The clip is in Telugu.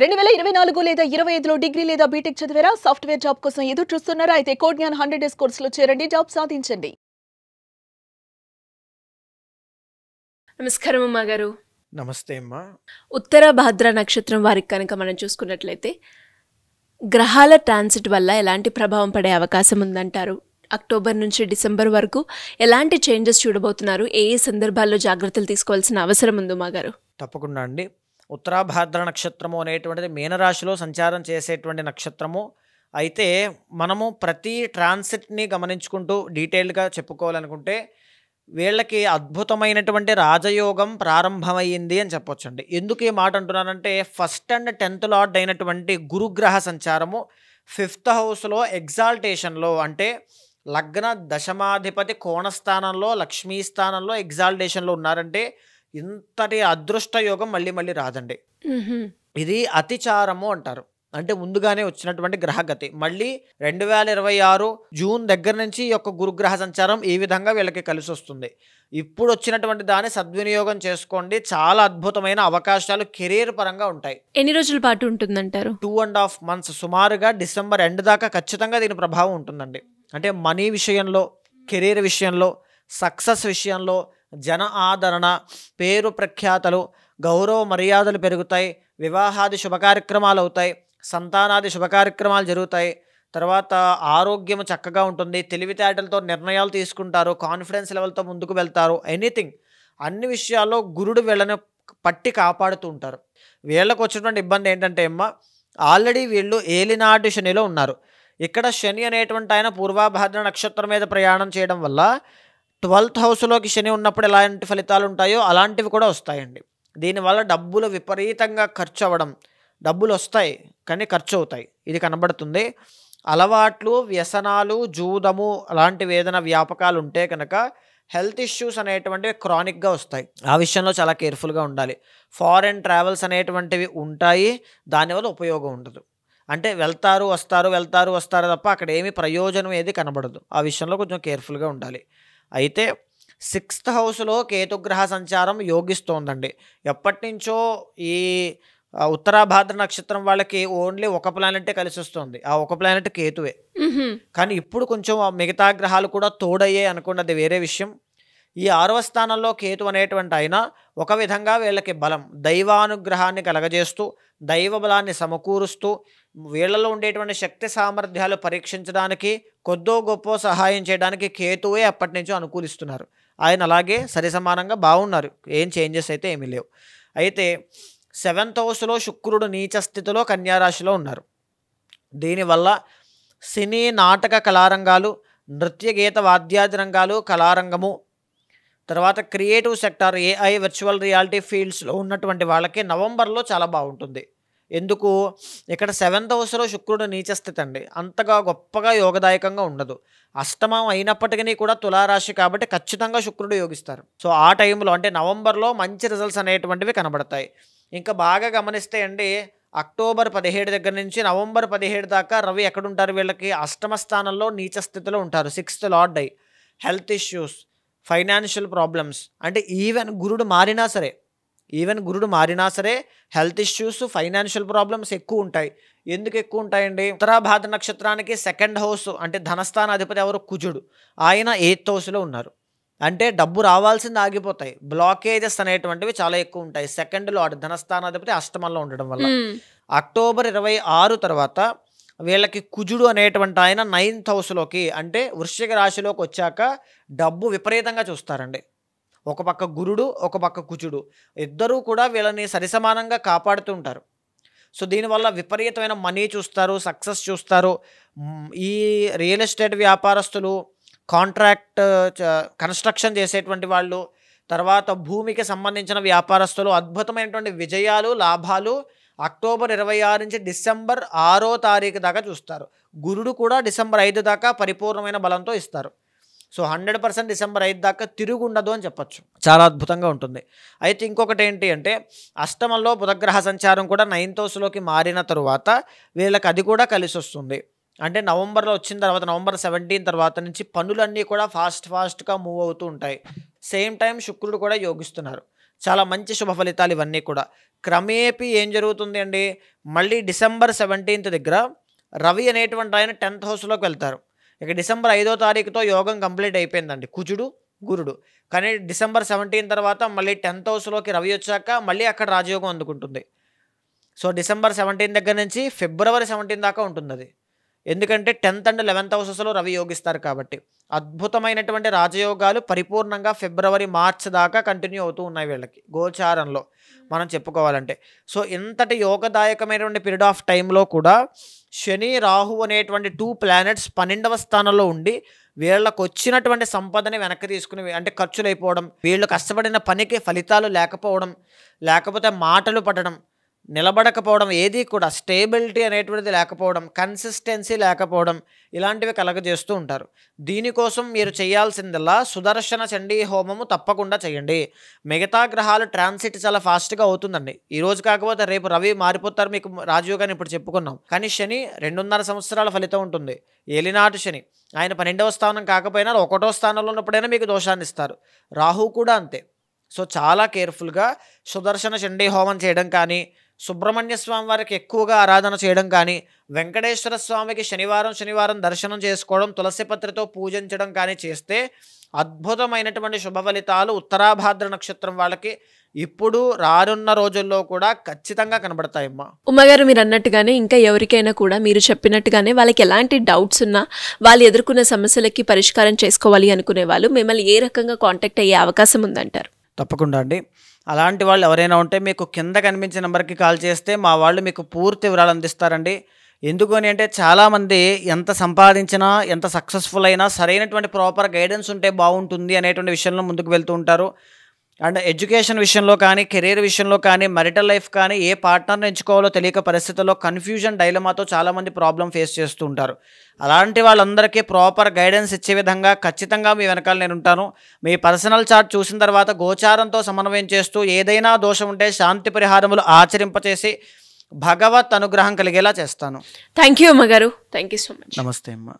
2024 లేదా 25లో డిగ్రీ లేదా బీటెక్ చదివారా? సాఫ్ట్‌వేర్ జాబ్ కోసం ఎదురు చూస్తున్నారా? అయితే కోడ్ జ్ఞాన్ 100 డేస్ కోర్సులో చేరండి, జాబ్ సాధించండి. నమస్కారం అమ్మ గారు. నమస్తే అమ్మా. ఉత్తర భాద్ర నక్షత్రం వారికి కనుక మనం చూసుకున్నట్లయితే గ్రహాల ట్రాన్సిట్ వల్ల ఎలాంటి ప్రభావం పడే అవకాశం ఉందంటారు? అక్టోబర్ నుంచి డిసెంబర్ వరకు ఎలాంటి చేంజెస్ చూడబోతున్నారు? ఏ ఏ సందర్భాల్లో జాగ్రత్తలు తీసుకోవాల్సిన అవసరం ఉంది మా గారు? తప్పకుండా అండి. ఉత్తరాభాద్ర నక్షత్రము అనేటువంటిది మీనరాశిలో సంచారం చేసేటువంటి నక్షత్రము. అయితే మనము ప్రతి ట్రాన్సిట్ని గమనించుకుంటూ డీటెయిల్గా చెప్పుకోవాలనుకుంటే వీళ్ళకి అద్భుతమైనటువంటి రాజయోగం ప్రారంభమైంది అని చెప్పొచ్చండి. ఎందుకు ఈ మాట అంటున్నానంటే 1st and 10th లార్డ్ అయినటువంటి గురుగ్రహ సంచారము 5th హౌస్లో ఎగ్జాల్టేషన్లో, అంటే లగ్న దశమాధిపతి కోణస్థానంలో లక్ష్మీ స్థానంలో ఎగ్జాల్టేషన్లో ఉన్నారంటే ఇంతటి అదృష్ట యోగం మళ్ళీ మళ్ళీ రాదండి. ఇది అతిచారము అంటారు. అంటే ముందుగానే వచ్చినటువంటి గ్రహగతి. మళ్ళీ 2026 జూన్ దగ్గర నుంచి ఈ యొక్క గురుగ్రహ సంచారం ఈ విధంగా వీళ్ళకి కలిసి వస్తుంది. ఇప్పుడు వచ్చినటువంటి దాన్ని సద్వినియోగం చేసుకోండి. చాలా అద్భుతమైన అవకాశాలు కెరీర్ పరంగా ఉంటాయి. ఎన్ని రోజుల పాటు ఉంటుందంటారు? 2.5 months, సుమారుగా డిసెంబర్ ఎండ్ దాకా ఖచ్చితంగా దీని ప్రభావం ఉంటుందండి. అంటే మనీ విషయంలో, కెరీర్ విషయంలో, సక్సెస్ విషయంలో, జన ఆదరణ, పేరు ప్రఖ్యాతలు, గౌరవ మర్యాదలు పెరుగుతాయి, వివాహాది శుభకార్యక్రమాలు అవుతాయి, సంతానాది శుభకార్యక్రమాలు జరుగుతాయి, తర్వాత ఆరోగ్యం చక్కగా ఉంటుంది, తెలివితేటలతో నిర్ణయాలు తీసుకుంటారు, కాన్ఫిడెన్స్ లెవెల్తో ముందుకు వెళ్తారు. ఎనీథింగ్, అన్ని విషయాల్లో గురుడు వీళ్ళని పట్టి కాపాడుతూ ఉంటారు. వీళ్ళకు వచ్చినటువంటి ఇబ్బంది ఏంటంటే అమ్మ, ఆల్రెడీ వీళ్ళు ఏలినాటి శనిలో ఉన్నారు. ఇక్కడ శని అనేటువంటి ఆయన పూర్వాభాద్ర నక్షత్రం మీద ప్రయాణం చేయడం వల్ల 12th హౌస్లోకి శని ఉన్నప్పుడు ఎలాంటి ఫలితాలు ఉంటాయో అలాంటివి కూడా వస్తాయండి. దీనివల్ల డబ్బులు విపరీతంగా ఖర్చు అవ్వడం, డబ్బులు వస్తాయి కానీ ఖర్చు అవుతాయి, ఇది కనబడుతుంది. అలవాట్లు, వ్యసనాలు, జూదము అలాంటివి ఏదైనా వ్యాపకాలు ఉంటే కనుక హెల్త్ ఇష్యూస్ అనేటువంటివి క్రానిక్గా వస్తాయి. ఆ విషయంలో చాలా కేర్ఫుల్గా ఉండాలి. ఫారెన్ ట్రావెల్స్ అనేటువంటివి ఉంటాయి, దానివల్ల ఉపయోగం ఉండదు. అంటే వెళ్తారు వస్తారు తప్ప అక్కడ ఏమి ప్రయోజనం ఏది కనబడదు. ఆ విషయంలో కొంచెం కేర్ఫుల్గా ఉండాలి. అయితే 6th హౌస్లో కేతుగ్రహ సంచారం యోగిస్తోందండి. ఎప్పటి నుంచో ఈ ఉత్తరాభాద్ర నక్షత్రం వాళ్ళకి ఓన్లీ ఒక ప్లానెటే కలిసి వస్తుంది, ఆ ఒక ప్లానెట్ కేతువే. కానీ ఇప్పుడు కొంచెం మిగతా గ్రహాలు కూడా తోడయ్యే అనుకున్నది వేరే విషయం. ఈ 6వ స్థానంలో కేతు అనేటువంటి ఆయన ఒక విధంగా వీళ్ళకి బలం, దైవానుగ్రహాన్ని కలగజేస్తూ, దైవ బలాన్ని సమకూరుస్తూ, వీళ్ళలో ఉండేటువంటి శక్తి సామర్థ్యాలు పరీక్షించడానికి, కొద్దో గొప్ప సహాయం చేయడానికి కేతువే అప్పటి నుంచో అనుకూలిస్తున్నారు. ఆయన అలాగే సరిసమానంగా బాగున్నారు, ఏం చేంజెస్ అయితే ఏమీ లేవు. అయితే 7th హౌస్లో శుక్రుడు నీచ స్థితిలో కన్యారాశిలో ఉన్నారు. దీనివల్ల సినీ నాటక కళారంగాలు, నృత్య గీత వాద్యాది రంగాలు, కళారంగము, తర్వాత creative sector, AI, virtual reality ఫీల్డ్స్లో ఉన్నటువంటి వాళ్ళకి నవంబర్లో చాలా బాగుంటుంది. ఎందుకు, ఇక్కడ 7th హౌస్లో శుక్రుడు నీచస్థితి అండి, అంతగా గొప్పగా యోగదాయకంగా ఉండదు. అష్టమం అయినప్పటికీ కూడా తులారాశి కాబట్టి ఖచ్చితంగా శుక్రుడు యోగిస్తారు. సో ఆ టైంలో అంటే నవంబర్లో మంచి రిజల్ట్స్ అనేటువంటివి కనబడతాయి. ఇంకా బాగా గమనిస్తే అండి, అక్టోబర్ 17 దగ్గర నుంచి నవంబర్ 17 దాకా రవి ఎక్కడుంటారు వీళ్ళకి? అష్టమ స్థానంలో నీచ స్థితిలో ఉంటారు. 6th లార్డ్ అయి హెల్త్ ఇష్యూస్, ఫైనాన్షియల్ ప్రాబ్లమ్స్, అంటే ఈవెన్ గురుడు మారినా సరే హెల్త్ ఇష్యూస్, ఫైనాన్షియల్ ప్రాబ్లమ్స్ ఎక్కువ ఉంటాయి. ఎందుకు ఎక్కువ ఉంటాయండి? ఉత్తరాభాద్ర నక్షత్రానికి 2nd హౌస్ అంటే ధనస్థాన అధిపతి ఎవరు? కుజుడు. ఆయన 8th హౌస్లో ఉన్నారు. అంటే డబ్బు రావాల్సింది ఆగిపోతాయి, బ్లాకేజెస్ అనేటువంటివి చాలా ఎక్కువ ఉంటాయి. 2nd లార్డ్ ధనస్థానాధిపతి అష్టమంలో ఉండడం వల్ల. అక్టోబర్ 26 తర్వాత వీళ్ళకి కుజుడు అనేటువంటి ఆయన 9th హౌస్లోకి అంటే వృశ్చిక రాశిలోకి వచ్చాక డబ్బు విపరీతంగా చూస్తారండి. ఒక పక్క గురుడు, ఒక పక్క కుజుడు, ఇద్దరూ కూడా వీళ్ళని సరిసమానంగా కాపాడుతూ ఉంటారు. సో దీనివల్ల విపరీతమైన మనీ చూస్తారు, సక్సెస్ చూస్తారు. ఈ రియల్ ఎస్టేట్ వ్యాపారస్తులు, కాంట్రాక్ట్ కన్స్ట్రక్షన్ చేసేటువంటి వాళ్ళు, తర్వాత భూమికి సంబంధించిన వ్యాపారస్తులు అద్భుతమైనటువంటి విజయాలు, లాభాలు అక్టోబర్ 26 నుంచి డిసెంబర్ 6వ తారీఖు దాకా చూస్తారు. గురుడు కూడా డిసెంబర్ 5 దాకా పరిపూర్ణమైన బలంతో ఇస్తారు. సో 100% డిసెంబర్ 5 దాకా తిరుగు ఉండదు అని చెప్పచ్చు. చాలా అద్భుతంగా ఉంటుంది. అయితే ఇంకొకటి ఏంటి అంటే, అష్టమంలో బుధగ్రహ సంచారం కూడా 9th హౌస్లోకి మారిన తరువాత వీళ్ళకి అది కూడా కలిసి వస్తుంది. అంటే నవంబర్లో వచ్చిన తర్వాత, నవంబర్ 17 తర్వాత నుంచి పనులన్నీ కూడా ఫాస్ట్గా మూవ్ అవుతూ ఉంటాయి. సేమ్ టైం శుక్రుడు కూడా యోగిస్తున్నారు. చాలా మంచి శుభ ఫలితాలు ఇవన్నీ కూడా. క్రమేపీ ఏం జరుగుతుంది అండి, మళ్ళీ డిసెంబర్ 17 దగ్గర రవి అనేటువంటి ఆయన 10th హౌస్లోకి వెళ్తారు. ఇక డిసెంబర్ 5వ తారీఖుతో యోగం కంప్లీట్ అయిపోయిందండి, కుజుడు గురుడు. కానీ డిసెంబర్ 17 తర్వాత మళ్ళీ 10th హౌస్లోకి రవి వచ్చాక మళ్ళీ అక్కడ రాజయోగం అందుకుంటుంది. సో డిసెంబర్ 17 దగ్గర నుంచి ఫిబ్రవరి 17 దాకా ఉంటుంది అది. ఎందుకంటే 10th అండ్ 11th హౌసెస్లో రవి యోగిస్తారు కాబట్టి. అద్భుతమైనటువంటి రాజయోగాలు పరిపూర్ణంగా ఫిబ్రవరి మార్చ్ దాకా కంటిన్యూ అవుతూ ఉన్నాయి వీళ్ళకి గోచారంలో మనం చెప్పుకోవాలంటే. సో ఇంతటి యోగదాయకమైనటువంటి పీరియడ్ ఆఫ్ టైంలో కూడా శని రాహు అనేటువంటి 2 ప్లానెట్స్ 12వ స్థానంలో ఉండి వీళ్ళకు వచ్చినటువంటి సంపదని వెనక్కి తీసుకుని, అంటే ఖర్చులు అయిపోవడం, వీళ్ళు కష్టపడిన పనికి ఫలితాలు లేకపోవడం, లేకపోతే మాటలు పడడం, నిలబడకపోవడం, ఏది కూడా స్టేబిలిటీ అనేటువంటిది లేకపోవడం, కన్సిస్టెన్సీ లేకపోవడం, ఇలాంటివి కలగజేస్తూ ఉంటారు. దీనికోసం మీరు చేయాల్సిందల్లా సుదర్శన చండీ హోమము తప్పకుండా చేయండి. మిగతా గ్రహాలు ట్రాన్సిట్ చాలా ఫాస్ట్గా అవుతుందండి. ఈ రోజు కాకపోతే రేపు రవి మారిపోతారు, మీకు రాజయోగాన్ని ఇప్పుడు చెప్పుకున్నాం. కానీ శని 2.5 సంవత్సరాల ఫలితం ఉంటుంది. ఏలినాటి శని ఆయన 12వ స్థానం కాకపోయినా 1వ స్థానంలో ఉన్నప్పుడైనా మీకు దోషాన్ని ఇస్తారు. రాహు కూడా అంతే. సో చాలా కేర్ఫుల్గా సుదర్శన చండీ హోమం చేయడం కానీ, సుబ్రహ్మణ్య స్వామి వారికి ఎక్కువగా ఆరాధన చేయడం కానీ, వెంకటేశ్వర స్వామికి శనివారం దర్శనం చేసుకోవడం, తులసి పత్రితో పూజించడం కానీ చేస్తే అద్భుతమైనటువంటి శుభ ఫలితాలు ఉత్తరాభాద్ర నక్షత్రం వాళ్ళకి ఇప్పుడు రానున్న రోజుల్లో కూడా ఖచ్చితంగా కనబడతాయమ్మా. ఉమ్మగారు మీరు అన్నట్టుగానే ఇంకా ఎవరికైనా కూడా మీరు చెప్పినట్టుగానే వాళ్ళకి ఎలాంటి డౌట్స్ ఉన్నా, వాళ్ళు ఎదుర్కొన్న సమస్యలకి పరిష్కారం చేసుకోవాలి అనుకునే వాళ్ళు మిమ్మల్ని ఏ రకంగా కాంటాక్ట్ అయ్యే అవకాశం ఉందంటారు? తప్పకుండా అండి. అలాంటి వాళ్ళు ఎవరైనా ఉంటే మీకు కింద కనిపించే నెంబర్కి కాల్ చేస్తే మా వాళ్ళు మీకు పూర్తి వివరాలు అందిస్తారండి. ఎందుకు అని అంటే చాలామంది ఎంత సంపాదించినా, ఎంత సక్సెస్ఫుల్ అయినా సరైనటువంటి ప్రాపర్ గైడెన్స్ ఉంటే బాగుంటుంది అనేటువంటి విషయంలో ముందుకు వెళ్తూ ఉంటారు. అండ్ ఎడ్యుకేషన్ విషయంలో కానీ, కెరీర్ విషయంలో కానీ, marital లైఫ్ కానీ, ఏ పార్ట్నర్ని ఎంచుకోవాలో తెలియక పరిస్థితుల్లో కన్ఫ్యూజన్ డైలమాతో చాలామంది ప్రాబ్లం ఫేస్ చేస్తూ ఉంటారు. అలాంటి వాళ్ళందరికీ ప్రాపర్ గైడెన్స్ ఇచ్చే విధంగా ఖచ్చితంగా మీ వెనకాల నేను ఉంటాను. మీ పర్సనల్ చార్ట్ చూసిన తర్వాత గోచారంతో సమన్వయం చేస్తూ ఏదైనా దోషం ఉంటే శాంతి పరిహారములు ఆచరింపచేసి భగవత్ అనుగ్రహం కలిగేలా చేస్తాను. థ్యాంక్ యూ అమ్మగారు. Thank you so much. నమస్తే అమ్మ.